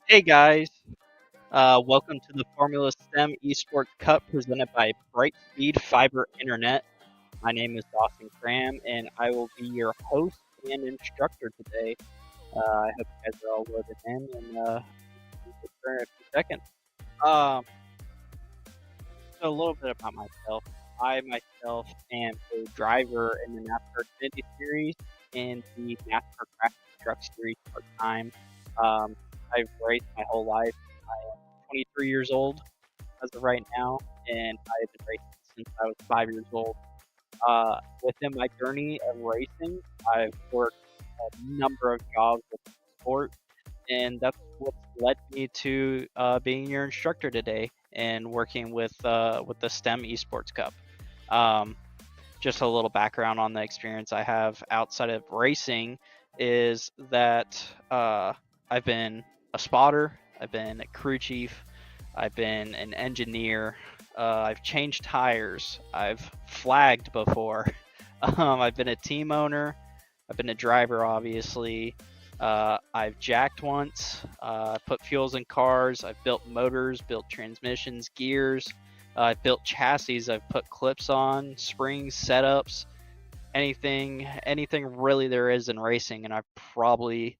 Hey guys, welcome to the Formula STEM Esports Cup presented by Brightspeed Fiber Internet. My name is Dawson Cram, and I will be your host and instructor today. I hope you guys are all loaded in, and for a few seconds. Um, so a little bit about myself. I myself am a driver in the NASCAR Xfinity Series and the NASCAR Craft Truck Series part-time. I've raced my whole life. I am 23 years old as of right now, and I've been racing since I was 5 years old. Within my journey of racing, I've worked a number of jobs with the sport, and that's what's led me to being your instructor today and working with the STEM Esports Cup. Um, just a little background on the experience I have outside of racing is that I've been a spotter, I've been a crew chief, I've been an engineer, I've changed tires, I've flagged before, I've been a team owner, I've been a driver obviously, I've jacked once, put fuels in cars, I've built motors, built transmissions, gears, I've built chassis, I've put clips on, springs, setups, anything really there is in racing, and I've probably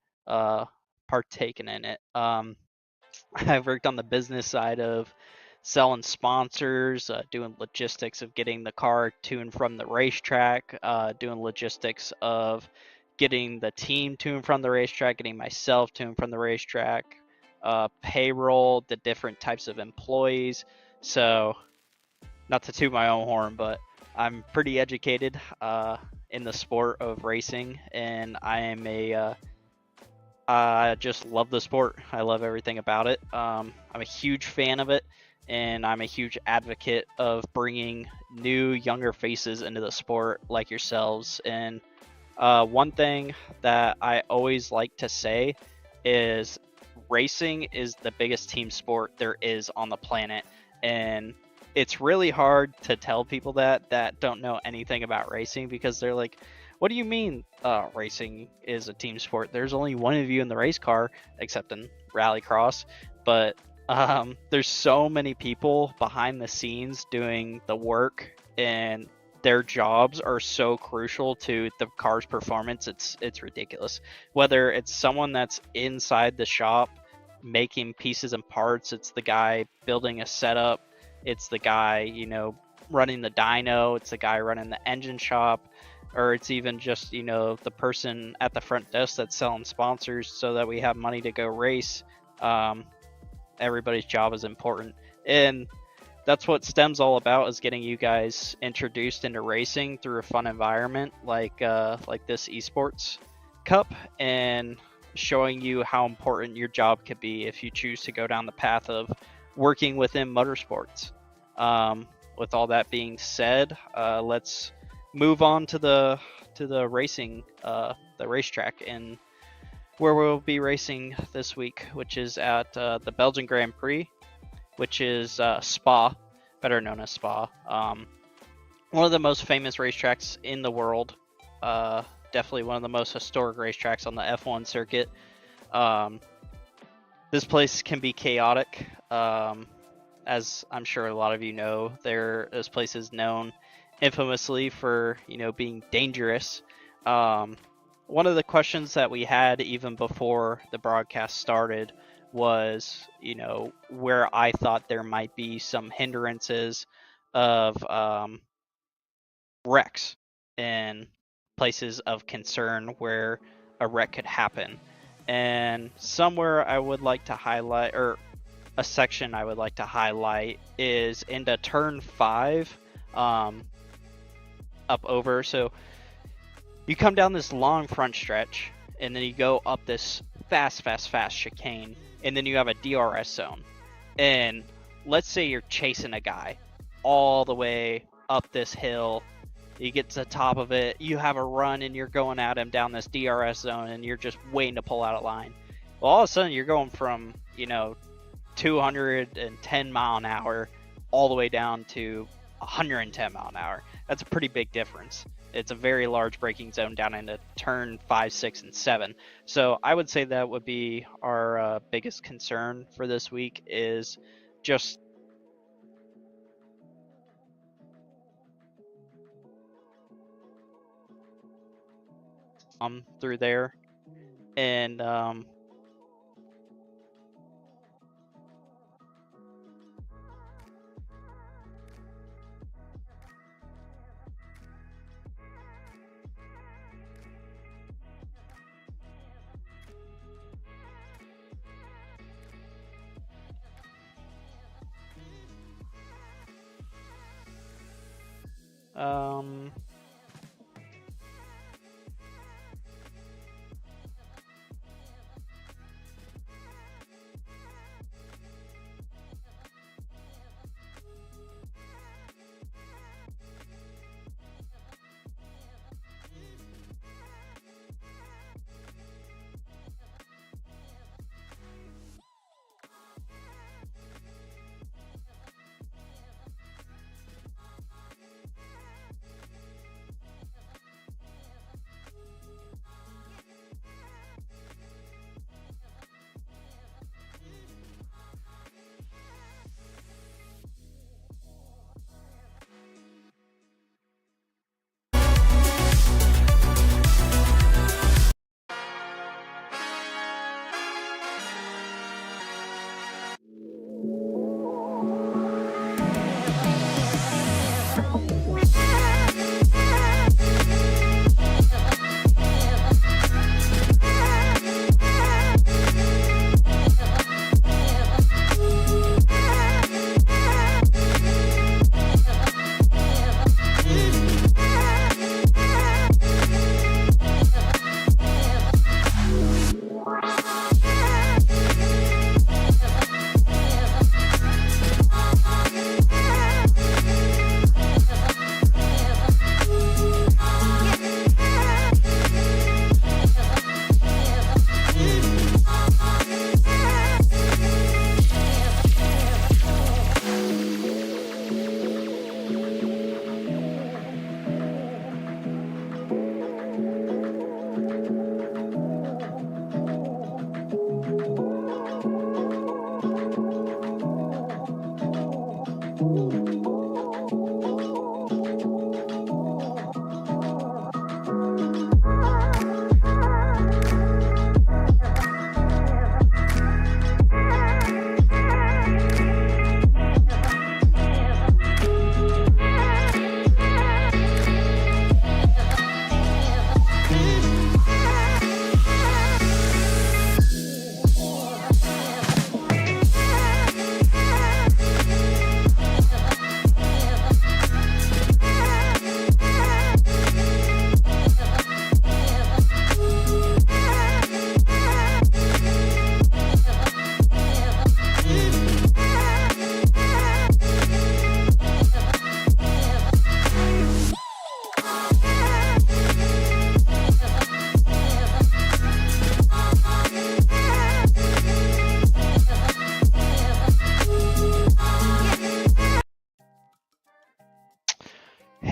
partaken in it. I've worked on the business side of selling sponsors, doing logistics of getting the car to and from the racetrack, doing logistics of getting the team to and from the racetrack, getting myself to and from the racetrack, payroll, the different types of employees. So, not to toot my own horn, but I'm pretty educated in the sport of racing, and I just love the sport. I love everything about it. I'm a huge fan of it, and I'm a huge advocate of bringing new, younger faces into the sport like yourselves. And one thing that I always like to say is racing is the biggest team sport there is on the planet. And it's really hard to tell people that don't know anything about racing, because they're like, what do you mean racing is a team sport? There's only one of you in the race car, except in rallycross. But there's so many people behind the scenes doing the work, and their jobs are so crucial to the car's performance. It's ridiculous. Whether it's someone that's inside the shop making pieces and parts, it's the guy building a setup, it's the guy, running the dyno, it's the guy running the engine shop, or it's even just, the person at the front desk that's selling sponsors so that we have money to go race. Everybody's job is important. And that's what STEM's all about, is getting you guys introduced into racing through a fun environment like this esports cup. And showing you how important your job could be if you choose to go down the path of working within motorsports. With all that being said, let's move on to the racing, the racetrack, and where we'll be racing this week, which is at the Belgian Grand Prix, which is Spa, better known as Spa. One of the most famous racetracks in the world. Definitely one of the most historic racetracks on the F1 circuit. This place can be chaotic. As I'm sure a lot of you know, this place is known infamously for, being dangerous. One of the questions that we had even before the broadcast started was, where I thought there might be some hindrances of wrecks in places of concern where a wreck could happen. And somewhere I would like to highlight, or a section I would like to highlight, is into turn 5 up over. So you come down this long front stretch, and then you go up this fast chicane, and then you have a DRS zone. And let's say you're chasing a guy all the way up this hill. You get to the top of it, you have a run, and you're going at him down this DRS zone, and you're just waiting to pull out of line. Well, all of a sudden, you're going from, 210 mile an hour all the way down to 110 mile an hour. That's a pretty big difference. It's a very large braking zone down into turn 5, 6, and 7. So I would say that would be our biggest concern for this week, is just through there. And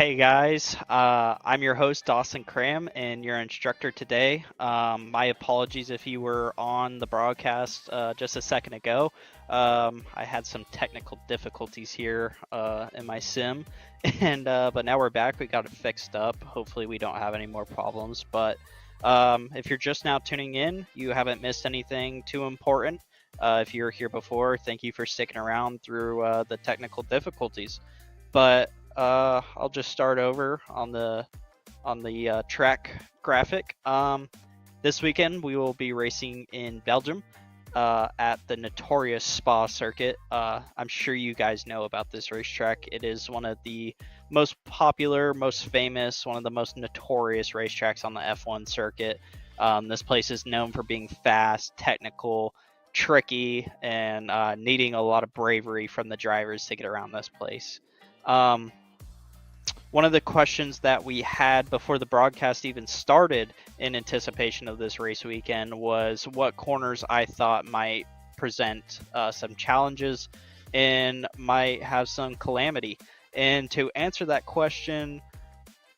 Hey guys, I'm your host Dawson Cram and your instructor today. My apologies if you were on the broadcast just a second ago. I had some technical difficulties here in my sim, and but now we're back. We got it fixed up. Hopefully, we don't have any more problems. But if you're just now tuning in, you haven't missed anything too important. If you were here before, thank you for sticking around through the technical difficulties. But I'll just start over on the track graphic. This weekend we will be racing in Belgium at the notorious Spa circuit. I'm sure you guys know about this racetrack. It is one of the most popular, most famous, one of the most notorious racetracks on the F1 circuit. This place is known for being fast, technical, tricky, and needing a lot of bravery from the drivers to get around this place. One of the questions that we had before the broadcast even started in anticipation of this race weekend was what corners I thought might present some challenges and might have some calamity. And to answer that question,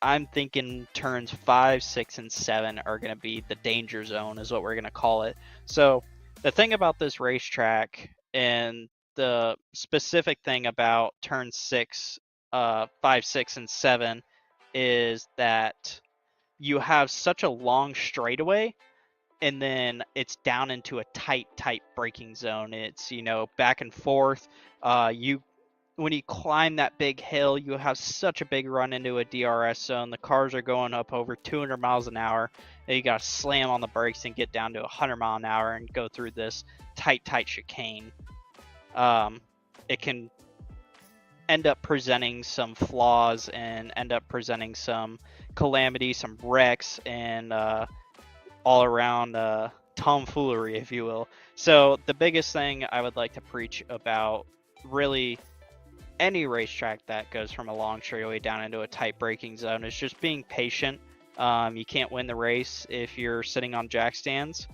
I'm thinking turns 5, 6, and 7 are going to be the danger zone, is what we're going to call it. So the thing about this racetrack and the specific thing about turn 6, 5, 6, and 7 is that you have such a long straightaway, and then it's down into a tight braking zone. It's back and forth. You When you climb that big hill, you have such a big run into a DRS zone. The cars are going up over 200 miles an hour. And you got to slam on the brakes and get down to 100 mile an hour and go through this tight chicane. It can end up presenting some flaws and end up presenting some calamity, some wrecks, and all around tomfoolery, if you will. So the biggest thing I would like to preach about really any racetrack that goes from a long straightaway down into a tight braking zone is just being patient. You can't win the race if you're sitting on jack stands.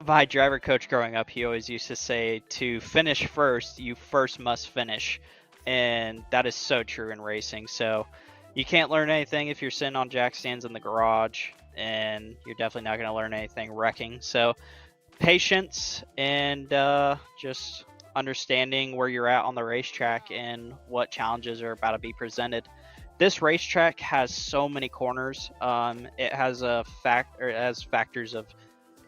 My driver coach growing up, he always used to say, to finish first, you first must finish. And that is so true in racing. So you can't learn anything if you're sitting on jack stands in the garage, and you're definitely not going to learn anything wrecking. So patience and just understanding where you're at on the racetrack and what challenges are about to be presented. This racetrack has so many corners. It has factors of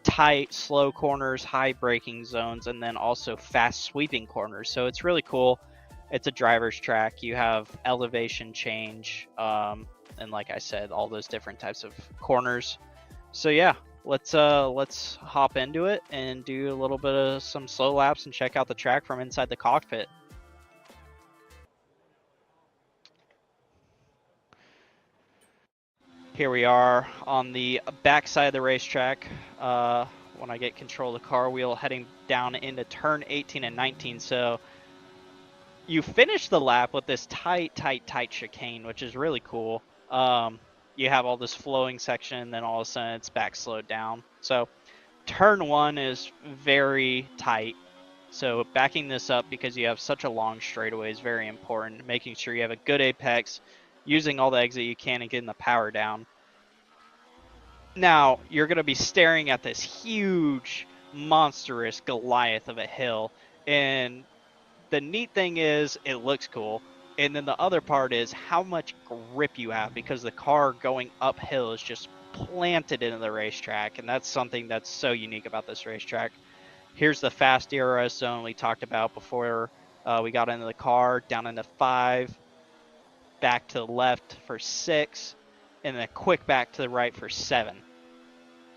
tight, slow corners, high braking zones, and then also fast sweeping corners. So it's really cool. It's a driver's track. You have elevation change, and like I said, all those different types of corners. So yeah, let's hop into it and do a little bit of some slow laps and check out the track from inside the cockpit. Here we are on the back side of the racetrack. When I get control of the car wheel, heading down into turn 18 and 19. So you finish the lap with this tight chicane, which is really cool. You have all this flowing section, and then all of a sudden it's back slowed down. So turn 1 is very tight. So backing this up because you have such a long straightaway is very important. Making sure you have a good apex, using all the exit you can, and getting the power down. Now, you're going to be staring at this huge, monstrous Goliath of a hill, and the neat thing is it looks cool, and then the other part is how much grip you have, because the car going uphill is just planted into the racetrack, and that's something that's so unique about this racetrack. Here's the fast DRS zone we talked about before we got into the car, down into 5, back to the left for 6, and then a quick back to the right for 7.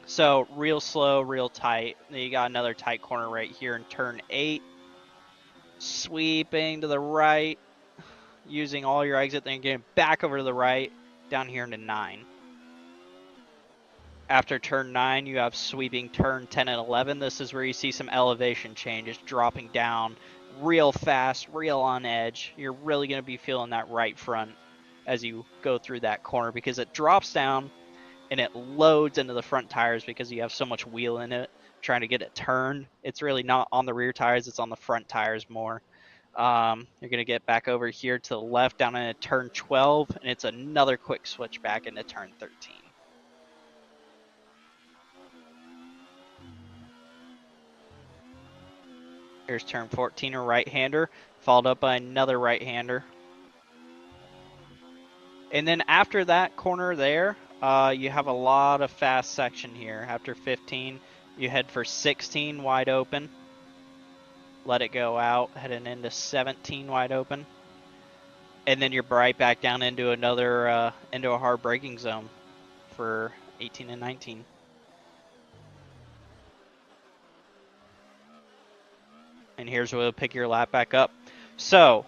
So real slow, real tight. Then you got another tight corner right here in turn 8. Sweeping to the right, using all your exit, then getting back over to the right, down here into 9. After turn 9, you have sweeping turn 10 and 11. This is where you see some elevation changes, dropping down real fast, real on edge. You're really going to be feeling that right front as you go through that corner, because it drops down and it loads into the front tires because you have so much wheel in it trying to get it turned. It's really not on the rear tires, it's on the front tires more. You're going to get back over here to the left down into turn 12, and it's another quick switch back into turn 13. Here's turn 14, a right-hander, followed up by another right-hander. And then after that corner there, you have a lot of fast section here. After 15, you head for 16 wide open. Let it go out, heading into 17 wide open. And then you're right back down into another, into a hard braking zone for 18 and 19. And here's where we'll pick your lap back up. So,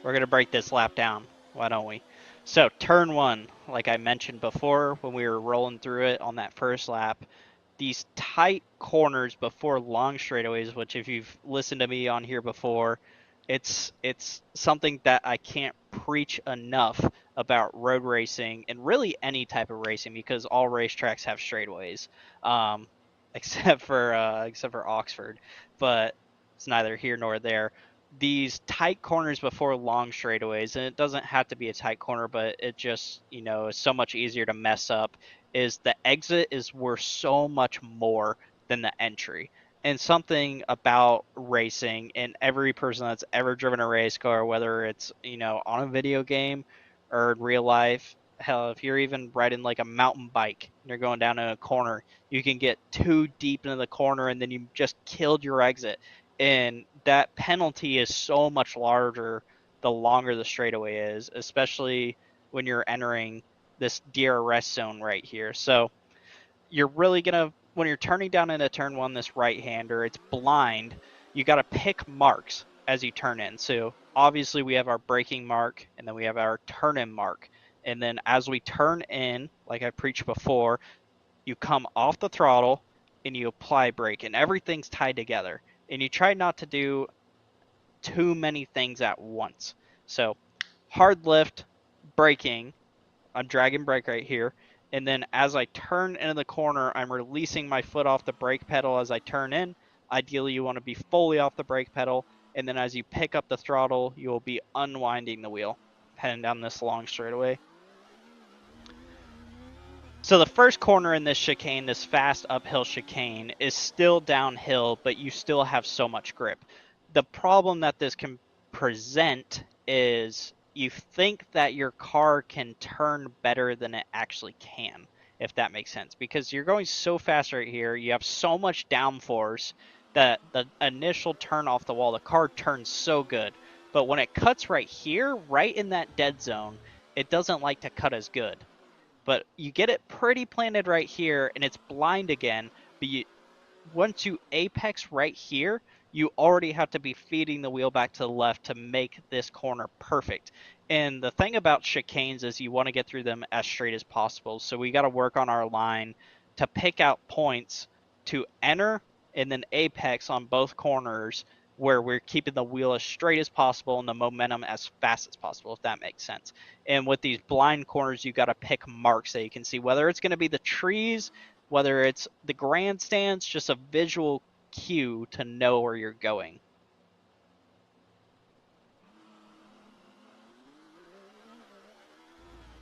we're going to break this lap down. Why don't we? So, turn 1, like I mentioned before when we were rolling through it on that first lap, these tight corners before long straightaways, which if you've listened to me on here before, it's something that I can't preach enough about road racing and really any type of racing, because all racetracks have straightaways, except for Oxford, but it's neither here nor there. These tight corners before long straightaways, and it doesn't have to be a tight corner, but it just, is so much easier to mess up, is the exit is worth so much more than the entry. And something about racing, and every person that's ever driven a race car, whether it's, on a video game or in real life, hell, if you're even riding like a mountain bike and you're going down in a corner, you can get too deep into the corner and then you just killed your exit. And that penalty is so much larger the longer the straightaway is, especially when you're entering this DRS zone right here. So you're really gonna, when you're turning down into turn 1, this right-hander, it's blind. You got to pick marks as you turn in. So obviously we have our braking mark, and then we have our turn-in mark. And then as we turn in, like I preached before, you come off the throttle and you apply brake, and everything's tied together. And you try not to do too many things at once. So hard lift, braking, I'm dragging brake right here. And then as I turn into the corner, I'm releasing my foot off the brake pedal as I turn in. Ideally, you want to be fully off the brake pedal. And then as you pick up the throttle, you will be unwinding the wheel, heading down this long straightaway. So the first corner in this chicane, this fast uphill chicane, is still downhill, but you still have so much grip. The problem that this can present is you think that your car can turn better than it actually can, if that makes sense. Because you're going so fast right here, you have so much downforce that the initial turn off the wall, the car turns so good. But when it cuts right here, right in that dead zone, it doesn't like to cut as good. But you get it pretty planted right here, and it's blind again. But once you apex right here, you already have to be feeding the wheel back to the left to make this corner perfect. And the thing about chicanes is you want to get through them as straight as possible. So we got to work on our line to pick out points to enter and then apex on both corners, where we're keeping the wheel as straight as possible and the momentum as fast as possible, if that makes sense. And with these blind corners, you got to pick marks that you can see, whether it's going to be the trees, whether it's the grandstands, just a visual cue to know where you're going.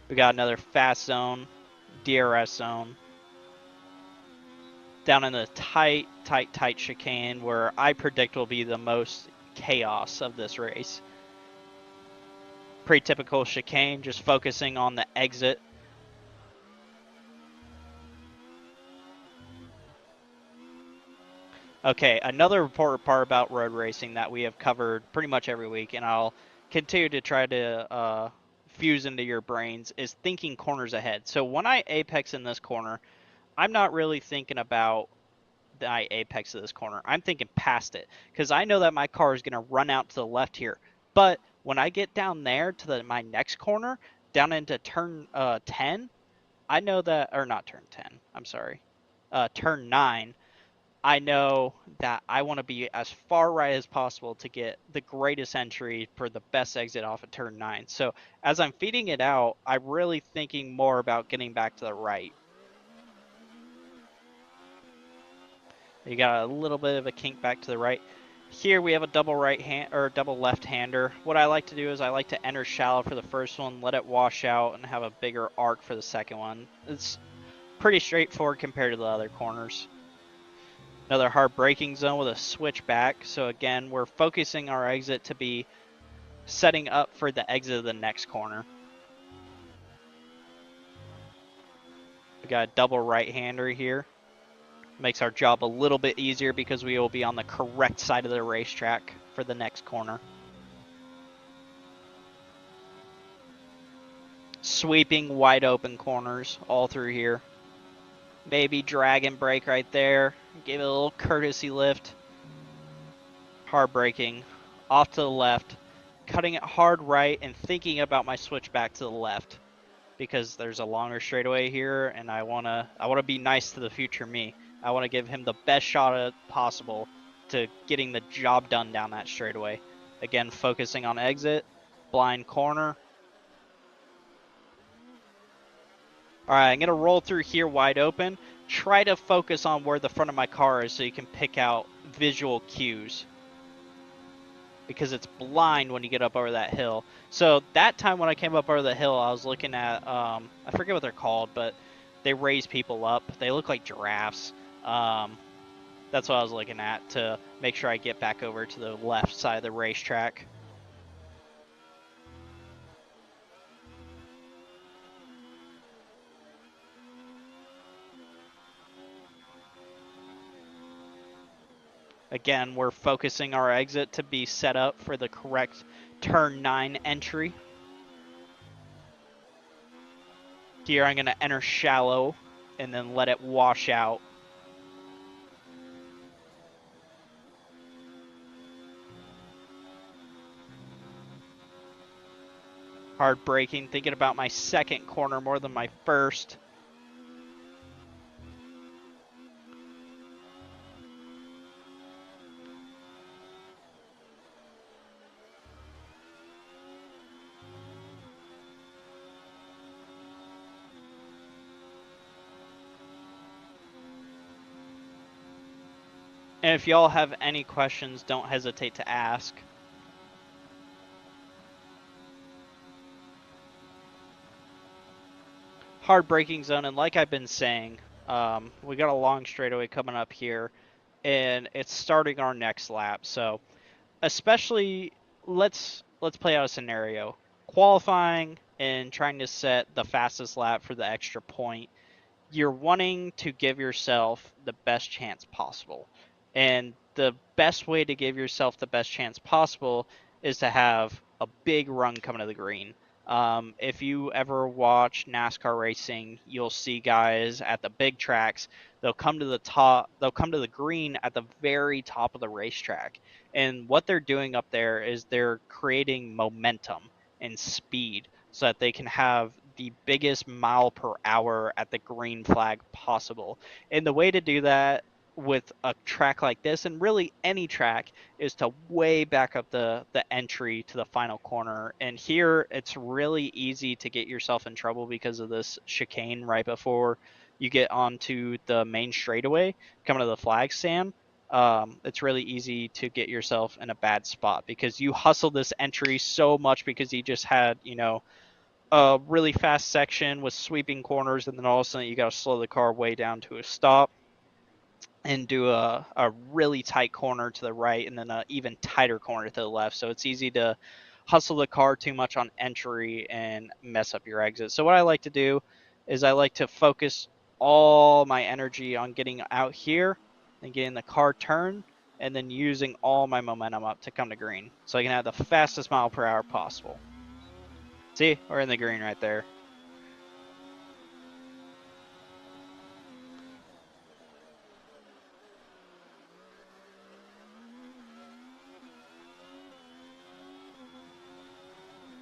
We got another fast zone, DRS zone, down in the tight chicane, where I predict will be the most chaos of this race. Pretty typical chicane, just focusing on the exit. Okay, another important part about road racing that we have covered pretty much every week, and I'll continue to try to fuse into your brains, is thinking corners ahead. So when I apex in this corner, I'm not really thinking about the apex of this corner. I'm thinking past it, because I know that my car is going to run out to the left here. But when I get down there to my next corner, down into turn 10, I know that, or not turn 10, I'm sorry, turn 9, I know that I want to be as far right as possible to get the greatest entry for the best exit off of turn 9. So as I'm feeding it out, I'm really thinking more about getting back to the right. You got a little bit of a kink back to the right. Here we have a double right hand or double left-hander. What I like to do is I like to enter shallow for the first one, let it wash out, and have a bigger arc for the second one. It's pretty straightforward compared to the other corners. Another hard braking zone with a switchback. So again, we're focusing our exit to be setting up for the exit of the next corner. We got a double right-hander here. Makes our job a little bit easier because we will be on the correct side of the racetrack for the next corner. Sweeping wide open corners all through here. Maybe drag and brake right there. Give it a little courtesy lift. Hard braking. Off to the left. Cutting it hard right and thinking about my switch back to the left. Because there's a longer straightaway here and I wanna be nice to the future me. I wanna give him the best shot possible to getting the job done down that straightaway. Again, focusing on exit, blind corner. Alright, I'm gonna roll through here wide open. Try to focus on where the front of my car is so you can pick out visual cues. Because it's blind when you get up over that hill. So that time when I came up over the hill, I was looking at, I forget what they're called, but they raise people up. They look like giraffes. That's what I was looking at to make sure I get back over to the left side of the racetrack. Again, we're focusing our exit to be set up for the correct turn 9 entry. Here I'm going to enter shallow and then let it wash out. Hard braking, thinking about my second corner more than my first. And if y'all have any questions, don't hesitate to ask. Hard braking zone, and like I've been saying, we got a long straightaway coming up here, and it's starting our next lap. So, especially let's play out a scenario: qualifying and trying to set the fastest lap for the extra point. You're wanting to give yourself the best chance possible. And the best way to give yourself the best chance possible is to have a big run coming to the green. If you ever watch NASCAR racing, you'll see guys at the big tracks. They'll come to the top. They'll come to the green at the very top of the racetrack. And what they're doing up there is they're creating momentum and speed so that they can have the biggest mile per hour at the green flag possible. And the way to do that with a track like this, and really any track, is to way back up the entry to the final corner. And here it's really easy to get yourself in trouble because of this chicane right before you get onto the main straightaway coming to the flag stand. It's really easy to get yourself in a bad spot because you hustle this entry so much because you just had, a really fast section with sweeping corners, and then all of a sudden you got to slow the car way down to a stop and do a really tight corner to the right and then an even tighter corner to the left. So it's easy to hustle the car too much on entry and mess up your exit. So what I like to do is I like to focus all my energy on getting out here and getting the car turned and then using all my momentum up to come to green so I can have the fastest mile per hour possible. See, we're in the green right there.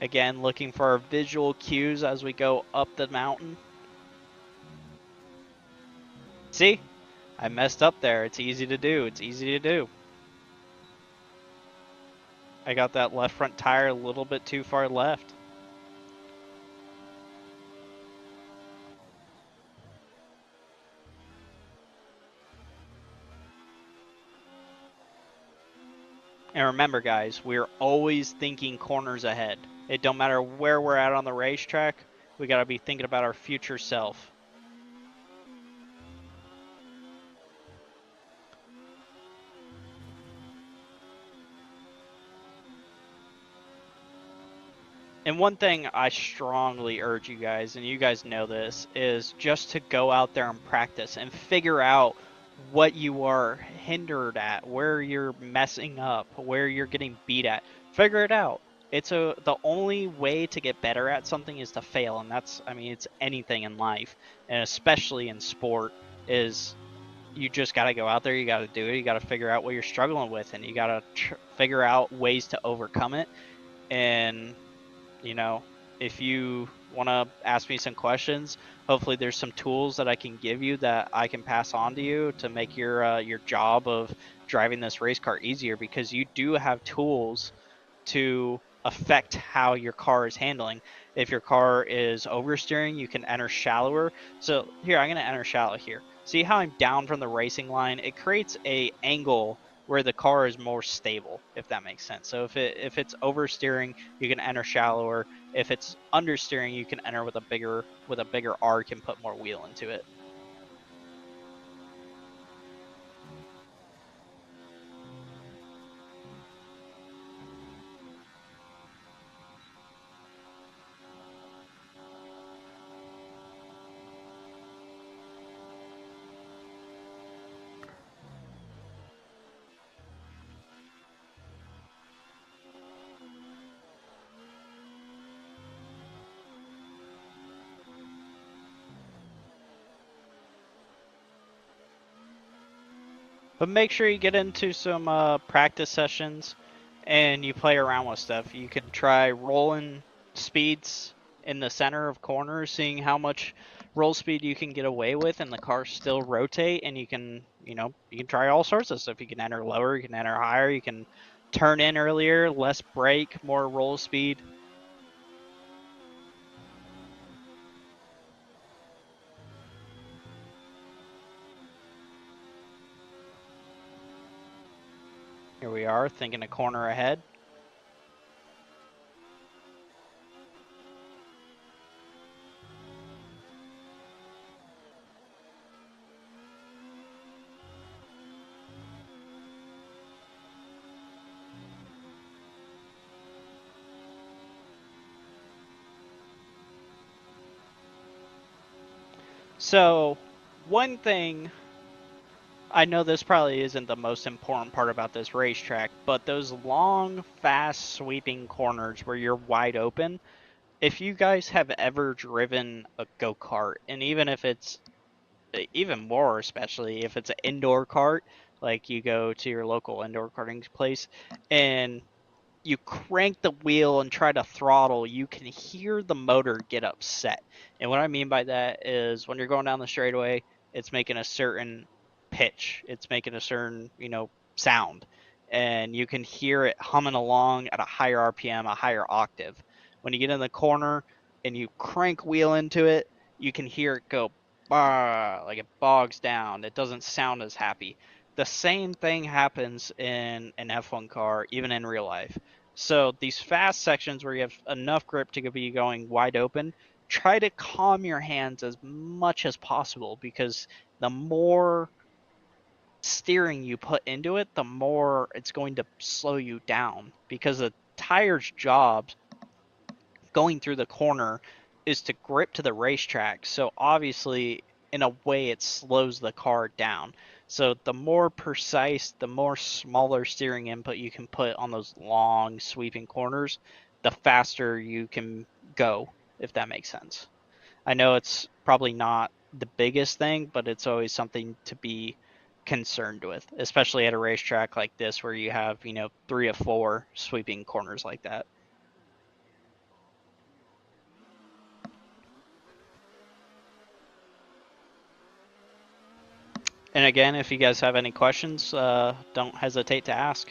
Again, looking for our visual cues as we go up the mountain. See, I messed up there. It's easy to do. It's easy to do. I got that left front tire a little bit too far left. And remember, guys, we're always thinking corners ahead. It don't matter where we're at on the racetrack, we got to be thinking about our future self. And one thing I strongly urge you guys, and you guys know this, is just to go out there and practice and figure out what you are hindered at, where you're messing up, where you're getting beat at. Figure it out. The only way to get better at something is to fail, and that's, I mean, it's anything in life, and especially in sport, is you just got to go out there, you got to do it, you got to figure out what you're struggling with, and you got to figure out ways to overcome it. And you know, if you want to ask me some questions, hopefully there's some tools that I can give you that I can pass on to you to make your job of driving this race car easier, because you do have tools to affect how your car is handling. If your car is oversteering, you can enter shallower. So here, I'm going to enter shallow here. See how I'm down from the racing line? It creates a angle where the car is more stable, if that makes sense. So if it's oversteering, you can enter shallower. If it's understeering, you can enter with a bigger arc and put more wheel into it. But make sure you get into some practice sessions and you play around with stuff. You can try rolling speeds in the center of corners, seeing how much roll speed you can get away with and the car still rotate. And you can try all sorts of stuff. You can enter lower, you can enter higher, you can turn in earlier, less brake, more roll speed. Here we are, thinking a corner ahead. So, one thing, I know this probably isn't the most important part about this racetrack, but those long, fast, sweeping corners where you're wide open, if you guys have ever driven a go-kart, and even if it's even more, especially if it's an indoor kart, like you go to your local indoor karting place and you crank the wheel and try to throttle, you can hear the motor get upset. And what I mean by that is when you're going down the straightaway, it's making a certain pitch, it's making a certain, sound. And you can hear it humming along at a higher RPM, a higher octave. When you get in the corner and you crank wheel into it, you can hear it go bah, like it bogs down. It doesn't sound as happy. The same thing happens in an F1 car, even in real life. So these fast sections where you have enough grip to be going wide open, try to calm your hands as much as possible, because the more steering you put into it, the more it's going to slow you down, because the tire's job going through the corner is to grip to the racetrack. So obviously, in a way, it slows the car down. So the more precise, the more smaller steering input you can put on those long sweeping corners, the faster you can go, if that makes sense. I know it's probably not the biggest thing, but it's always something to be concerned with, especially at a racetrack like this where you have, 3 or 4 sweeping corners like that. And again, if you guys have any questions, don't hesitate to ask.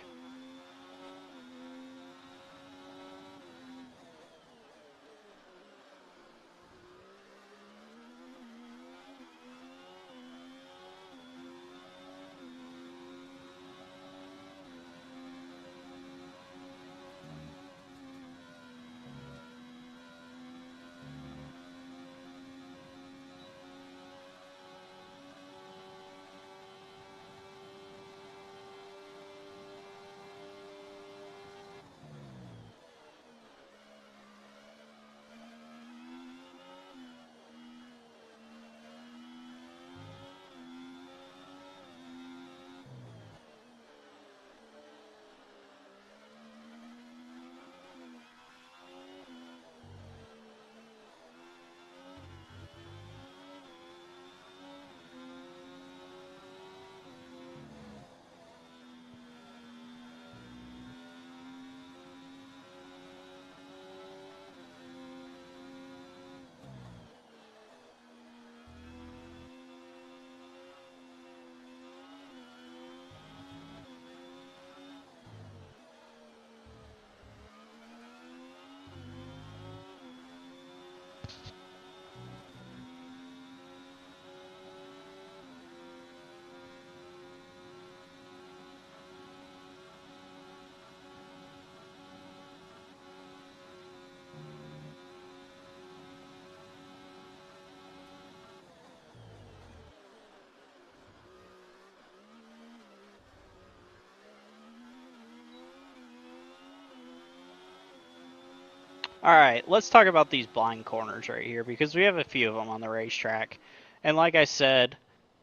Alright, let's talk about these blind corners right here because we have a few of them on the racetrack. And like I said,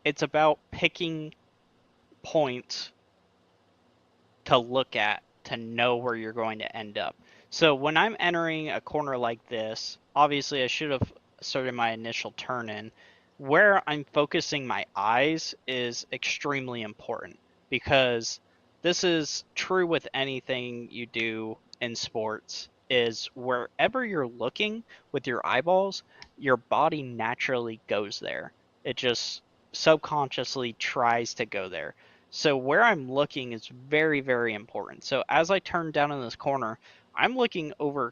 it's about picking points to look at to know where you're going to end up. So when I'm entering a corner like this, obviously I should have started my initial turn in. Where I'm focusing my eyes is extremely important because this is true with anything you do in sports is wherever you're looking with your eyeballs, your body naturally goes there. It just subconsciously tries to go there. So where I'm looking is very, very important. So as I turn down in this corner, I'm looking over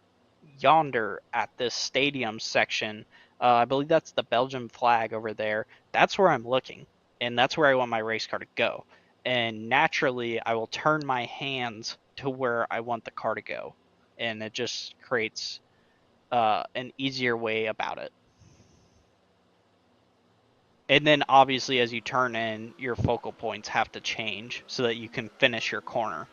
yonder at this stadium section. I believe that's the Belgian flag over there. That's where I'm looking, and that's where I want my race car to go. And naturally, I will turn my hands to where I want the car to go, and it just creates an easier way about it. And then obviously as you turn in, your focal points have to change so that you can finish your corner.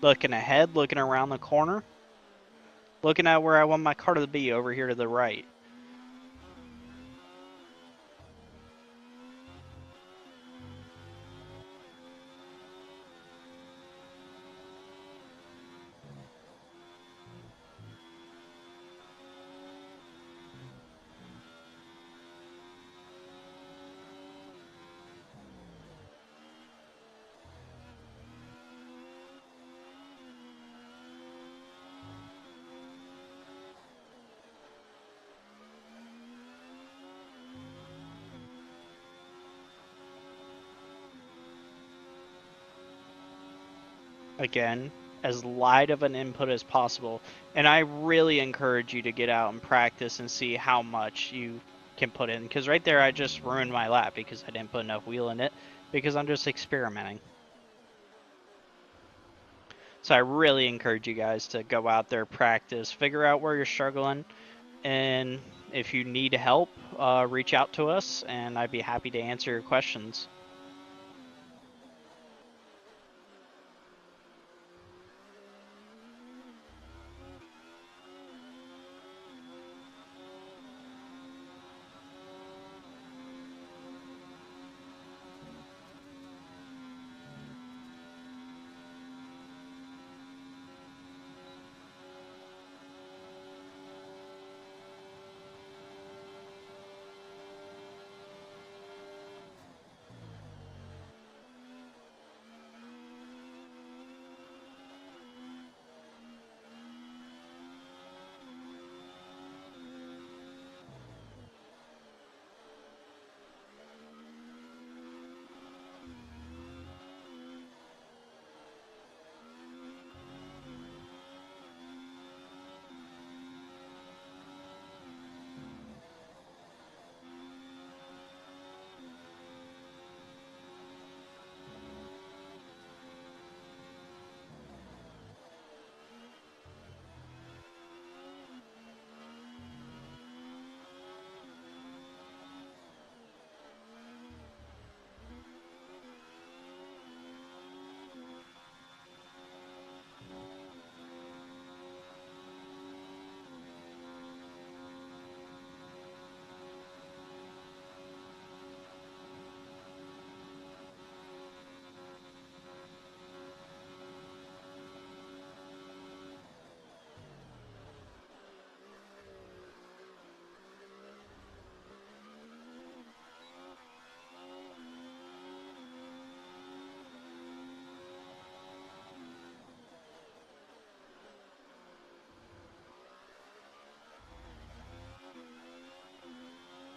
Looking ahead, looking around the corner, looking at where I want my car to be over here to the right. Again, as light of an input as possible. And I really encourage you to get out and practice and see how much you can put in. Because right there, I just ruined my lap because I didn't put enough wheel in it because I'm just experimenting. So I really encourage you guys to go out there, practice, figure out where you're struggling, and if you need help, reach out to us, and I'd be happy to answer your questions.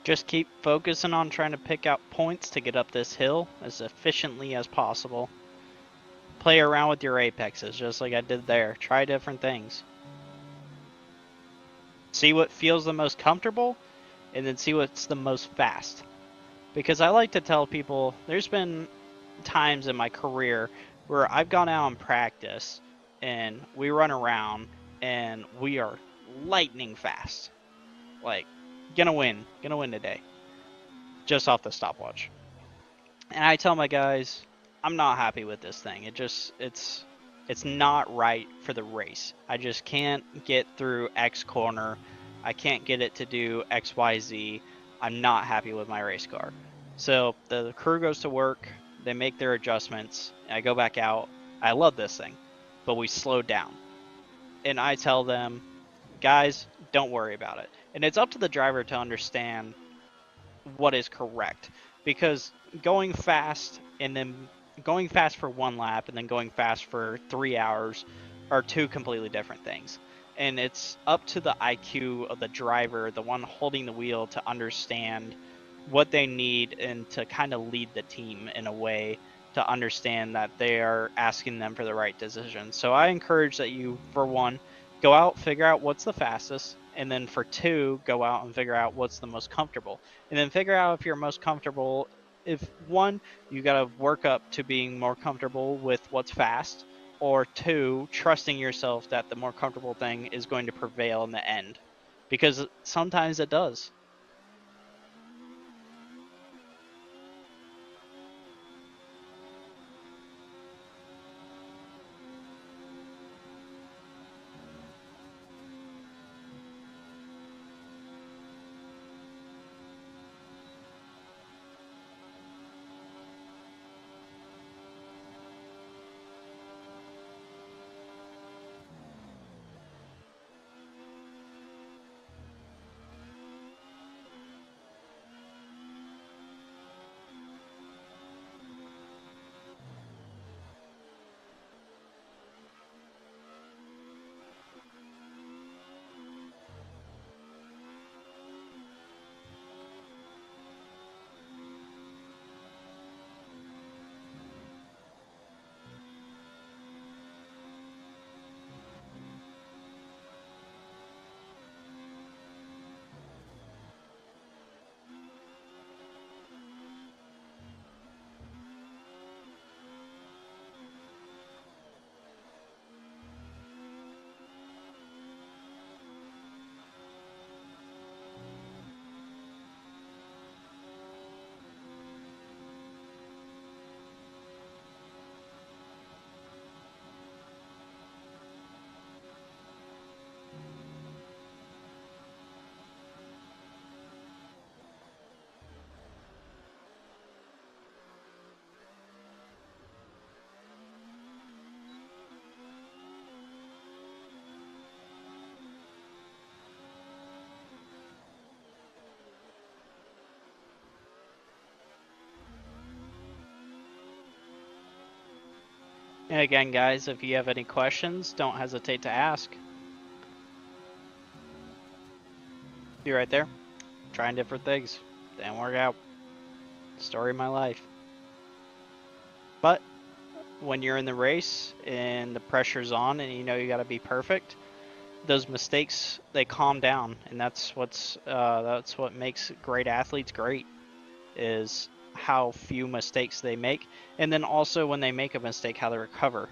Just keep focusing on trying to pick out points to get up this hill as efficiently as possible. Play around with your apexes, just like I did there. Try different things. See what feels the most comfortable, and then see what's the most fast. Because I like to tell people, there's been times in my career where I've gone out and practice, and we run around, and we are lightning fast. Like, gonna win today, just off the stopwatch. And I tell my guys, I'm not happy with this thing. It's not right for the race. I just can't get through X corner. I can't get it to do XYZ. I'm not happy with my race car. So the crew goes to work, they make their adjustments, I go back out. I love this thing, but we slowed down. And I tell them, guys, don't worry about it. And it's up to the driver to understand what is correct, because going fast and then going fast for one lap and then going fast for 3 hours are two completely different things. And it's up to the IQ of the driver, the one holding the wheel, to understand what they need and to kind of lead the team in a way to understand that they are asking them for the right decision. So I encourage that you, for one, go out, figure out what's the fastest, and then for two, go out and figure out what's the most comfortable. And then figure out if you're most comfortable. If one, you got to work up to being more comfortable with what's fast, or two, trusting yourself that the more comfortable thing is going to prevail in the end, because sometimes it does. And again, guys, if you have any questions, don't hesitate to ask. Be right there, trying different things. Didn't work out. Story of my life. But when you're in the race and the pressure's on and you know you got to be perfect, those mistakes, they calm down, and that's what makes great athletes great, is how few mistakes they make, and then also when they make a mistake, how they recover.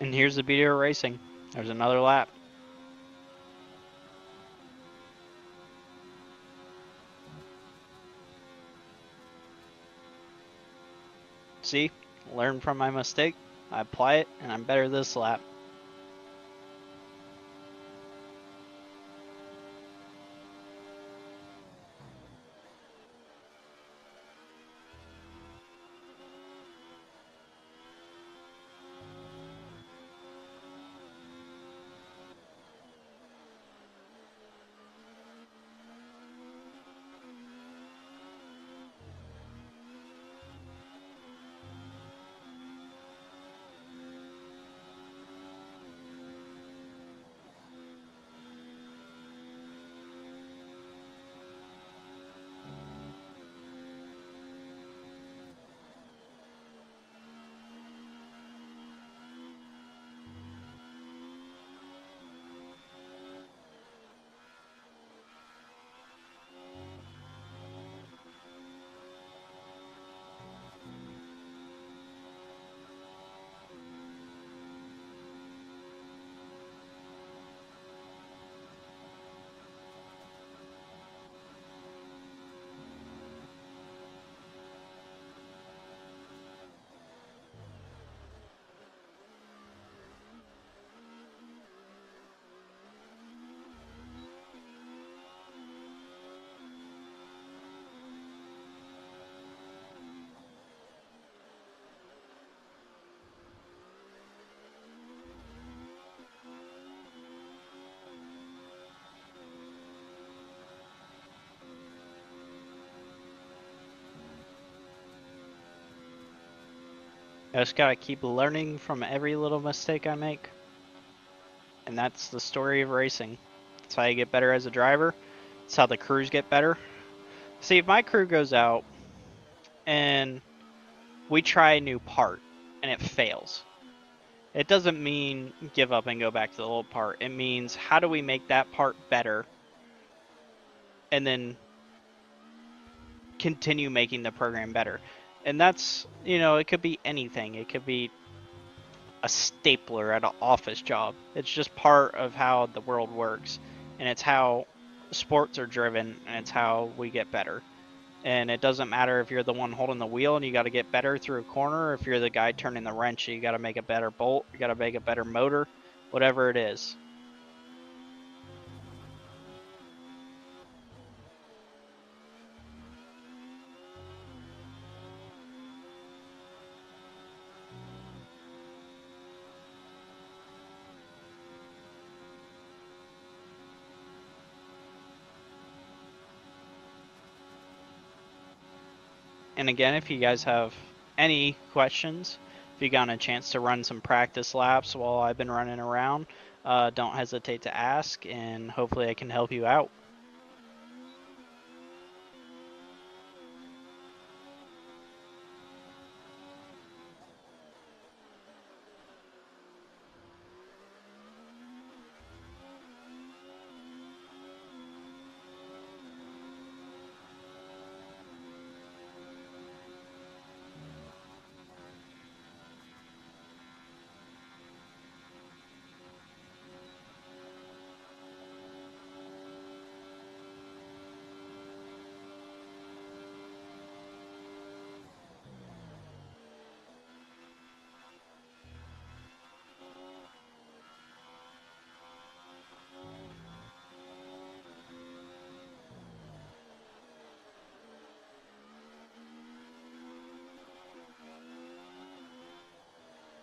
And here's the beauty of racing. There's another lap. See, learn from my mistake. I apply it, and I'm better this lap. I just gotta keep learning from every little mistake I make. And that's the story of racing. That's how you get better as a driver. That's how the crews get better. See, if my crew goes out and we try a new part and it fails, it doesn't mean give up and go back to the old part. It means how do we make that part better and then continue making the program better. And that's, it could be anything. It could be a stapler at an office job. It's just part of how the world works. And it's how sports are driven, and it's how we get better. And it doesn't matter if you're the one holding the wheel and you got to get better through a corner, or if you're the guy turning the wrench, you got to make a better bolt, you got to make a better motor, whatever it is. And again, if you guys have any questions, if you got a chance to run some practice laps while I've been running around, don't hesitate to ask, and hopefully I can help you out.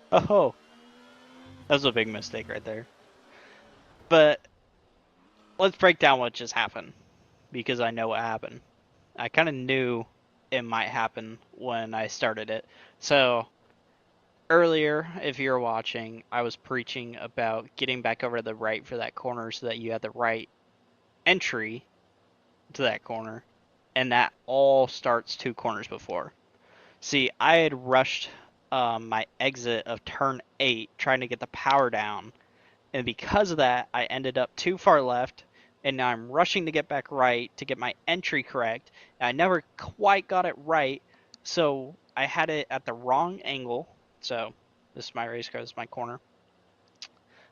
Oh, that was a big mistake right there. But let's break down what just happened, because I know what happened. I kind of knew it might happen when I started it. So earlier, if you're watching, I was preaching about getting back over to the right for that corner so that you had the right entry to that corner, and that all starts 2 corners before. See, I had rushed my exit of turn 8 trying to get the power down, and because of that, I ended up too far left, and now I'm rushing to get back right to get my entry correct. And I never quite got it right, so I had it at the wrong angle. So this is my race car, this is my corner.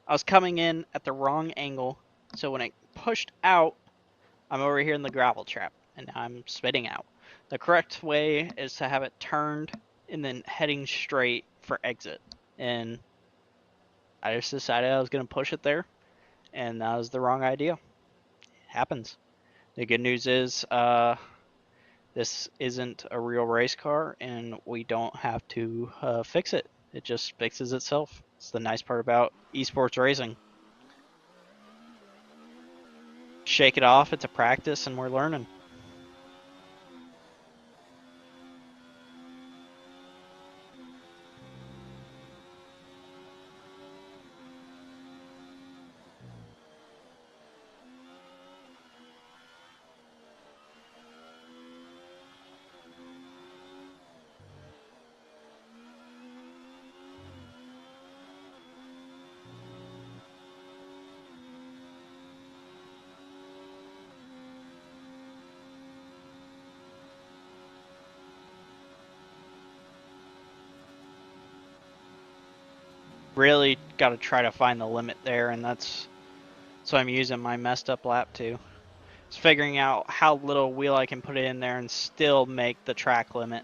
I was coming in at the wrong angle, so when it pushed out, I'm over here in the gravel trap, and I'm spitting out. The correct way is to have it turned and then heading straight for exit. And I just decided I was going to push it there, and that was the wrong idea. It happens. The good news is this isn't a real race car, and we don't have to fix it. It just fixes itself. It's the nice part about esports racing. Shake it off, it's a practice, and we're learning. Really got to try to find the limit there, and that's so I'm using my messed up lap too. It's figuring out how little wheel I can put in there and still make the track limit.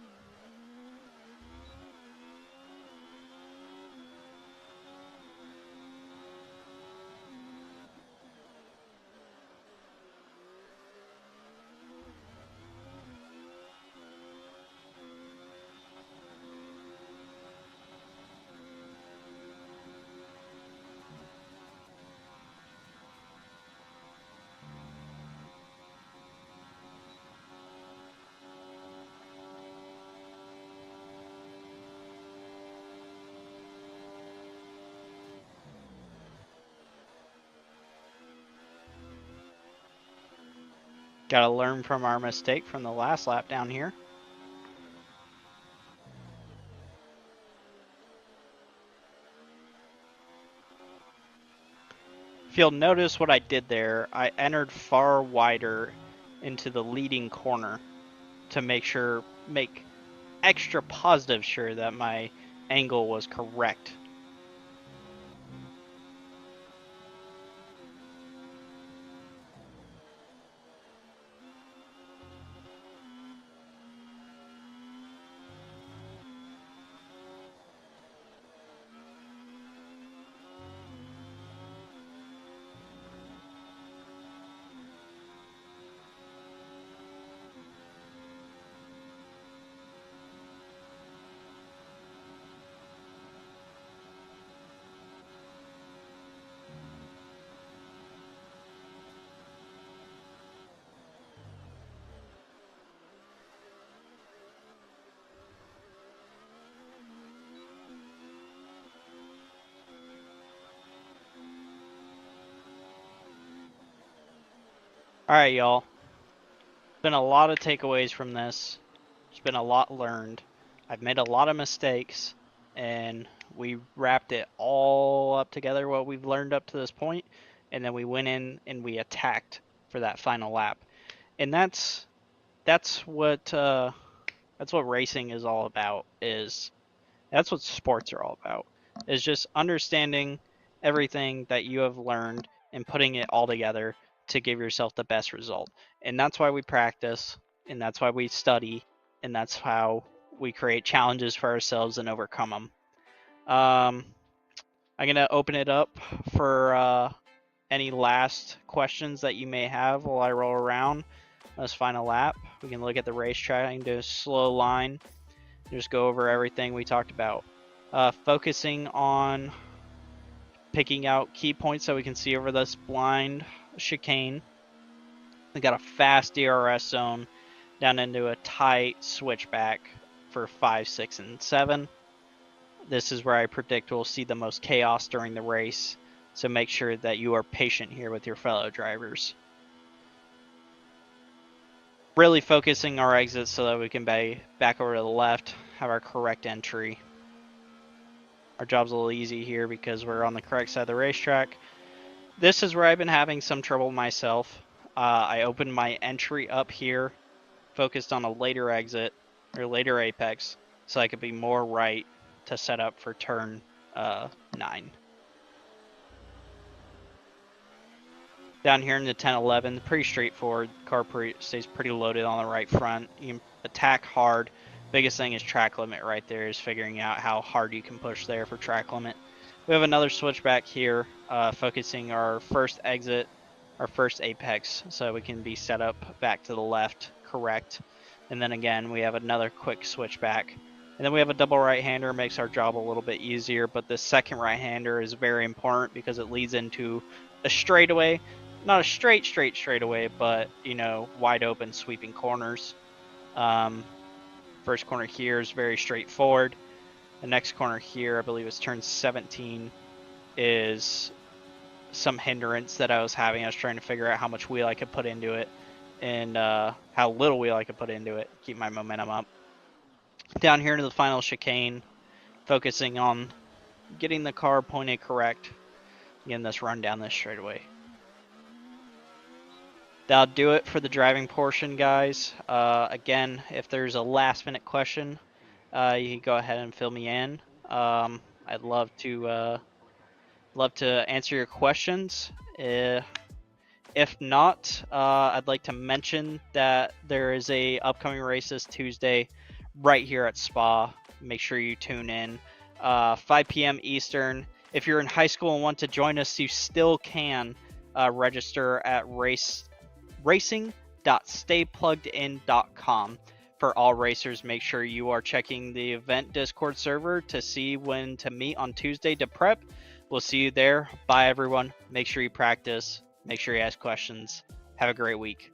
Got to learn from our mistake from the last lap down here. If you'll notice what I did there, I entered far wider into the leading corner to make extra positive sure that my angle was correct. Alright, y'all. Been a lot of takeaways from this. There's been a lot learned. I've made a lot of mistakes, and we wrapped it all up together, what we've learned up to this point, and then we went in and we attacked for that final lap. And that's what racing is all about. That's what sports are all about. Is just understanding everything that you have learned and putting it all together to give yourself the best result. And that's why we practice, and that's why we study, and that's how we create challenges for ourselves and overcome them. I'm gonna open it up for any last questions that you may have while I roll around this final lap. We can look at the racetrack and do a slow line. Just go over everything we talked about. Focusing on picking out key points so we can see over this blind chicane. We got a fast DRS zone down into a tight switchback for 5, 6, and 7. This is where I predict we'll see the most chaos during the race, so make sure that you are patient here with your fellow drivers. Really focusing our exits so that we can back over to the left, have our correct entry. Our job's a little easy here because we're on the correct side of the racetrack. This is where I've been having some trouble myself. I opened my entry up here, focused on a later exit, or later apex, so I could be more right to set up for turn 9. Down here in the 10-11, pretty straightforward. Car stays pretty loaded on the right front. You can attack hard. Biggest thing is track limit right there, is figuring out how hard you can push there for track limit. We have another switchback here, focusing our first exit, our first apex, so we can be set up back to the left, correct. And then again, we have another quick switchback. And then we have a double right-hander, makes our job a little bit easier, but the second right-hander is very important because it leads into a straightaway. Not a straightaway, but, you know, wide open sweeping corners. First corner here is very straightforward. The next corner here, I believe it's turn 17, is some hindrance that I was having. I was trying to figure out how much wheel I could put into it and how little wheel I could put into it, keep my momentum up. Down here to the final chicane, focusing on getting the car pointed correct, getting this run down this straightaway. That'll do it for the driving portion, guys. Again, if there's a last minute question, you can go ahead and fill me in. I'd love to answer your questions. If not, I'd like to mention that there is a upcoming race this Tuesday right here at Spa. Make sure you tune in. 5 p.m. Eastern. If you're in high school and want to join us, you still can register at racing.staypluggedin.com. For all racers, make sure you are checking the event Discord server to see when to meet on Tuesday to prep. We'll see you there. Bye, everyone. Make sure you practice. Make sure you ask questions. Have a great week.